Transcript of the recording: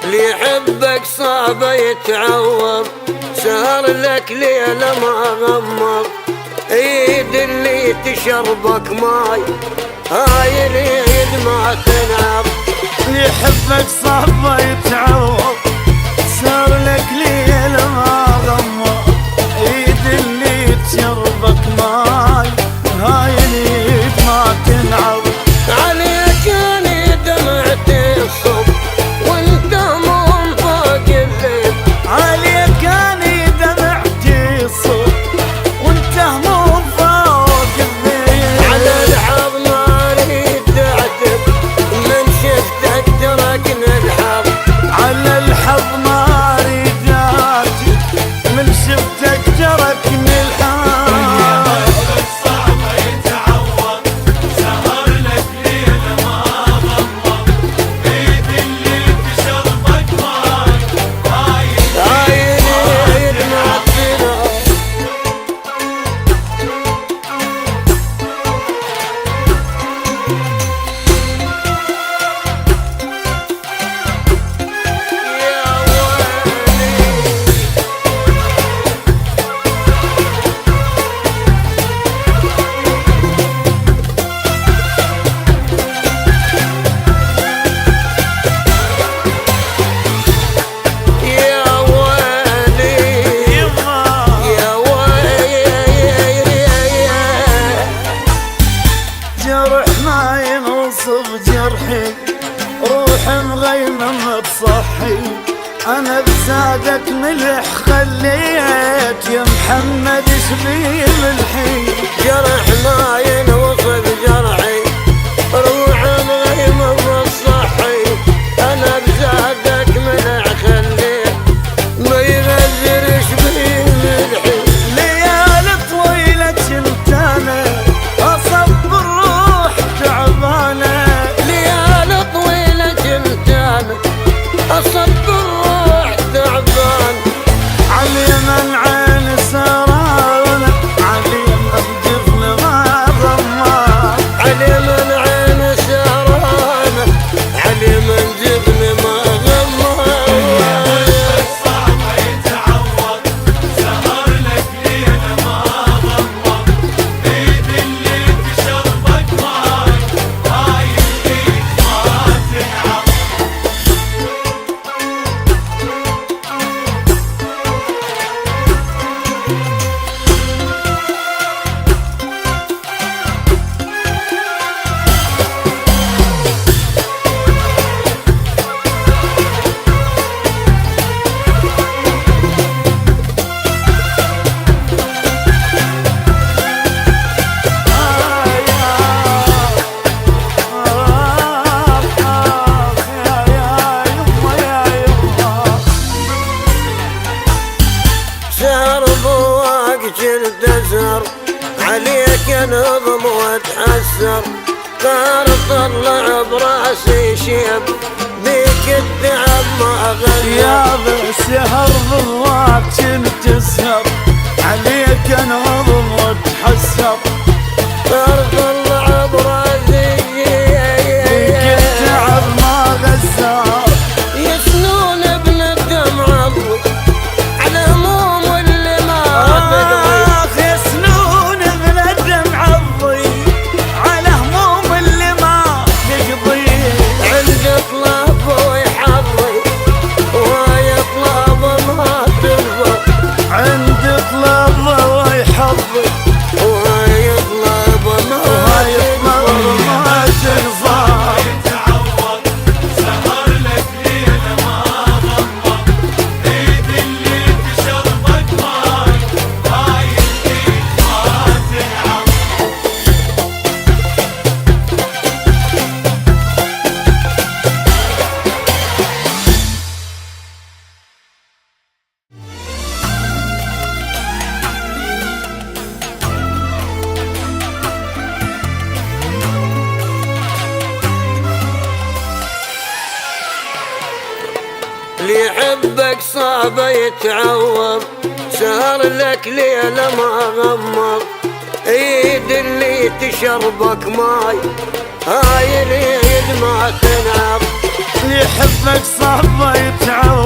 اللي يحبك صعب يتعوض، سهر لك ليلة ما غمض، ايد اللي تشربك ماي هاي اليد ما تنعب. اللي يحبك صعب يتعوض، سهر لك ليلة ما غمض، ايد اللي تشربك ماي هاي اليد ما تنعب. عليك اني دمعتي الصب وانت مو فوق الليل، عليك اني دمعتي الصب وانت مو فوق الليل. على الحظ ما اريد اعتب من شفتك تركني الحظ، على الحظ ما اريد اعتب من شفتك تركني الحظ. جرحي روح مغيمة بصحي، أنا بزادك ملح خليت يا محمد شبيه ملحي. جرح ما ينوصف جرحي روح مغيمة بصحي، أنا بزادك ملح خليت ما يغزر شبيه ملحي. ليالي طويلة كنت أنا أصب الروح تعبانة، أصب الروح تعبان. عاليمن عين سرانة، عاليمن جفن ما ضمان، عاليمن عين سرانة، عاليمن جفن ما غمان. صعب يتعوض، سهر لك ليلة ما ضمض، ايد اللي تشربك ماي هاي الايد ما تنعب. تزهر عليك نظم واتحسر، صار طلع براسي شيب بيك التعب ما غير. يا بسهر ضواك تسهر عليك نظم واتحسر، صار طلع براسي بيك التعب ما غزار. يسنون ابن الدمع على هموم اللي ما تقضي، يسنون ابن الدمع على هموم اللي ما تقضي. عند طلب ويحظي ويطلب ما ترضى، عند طلب ويحظي ويطلب ما ترضى. يتعوض سهر لك ليلة ما ضمض، ايد اللي تشربك ماي هاي الايد ما تنعب. اللي يحبك صعب يتعوض، سهر لك ليلة ما غمض، ايد اللي تشربك ماي هاي اليد ما تنعب. اللي يحبك صعب ما يتعوض.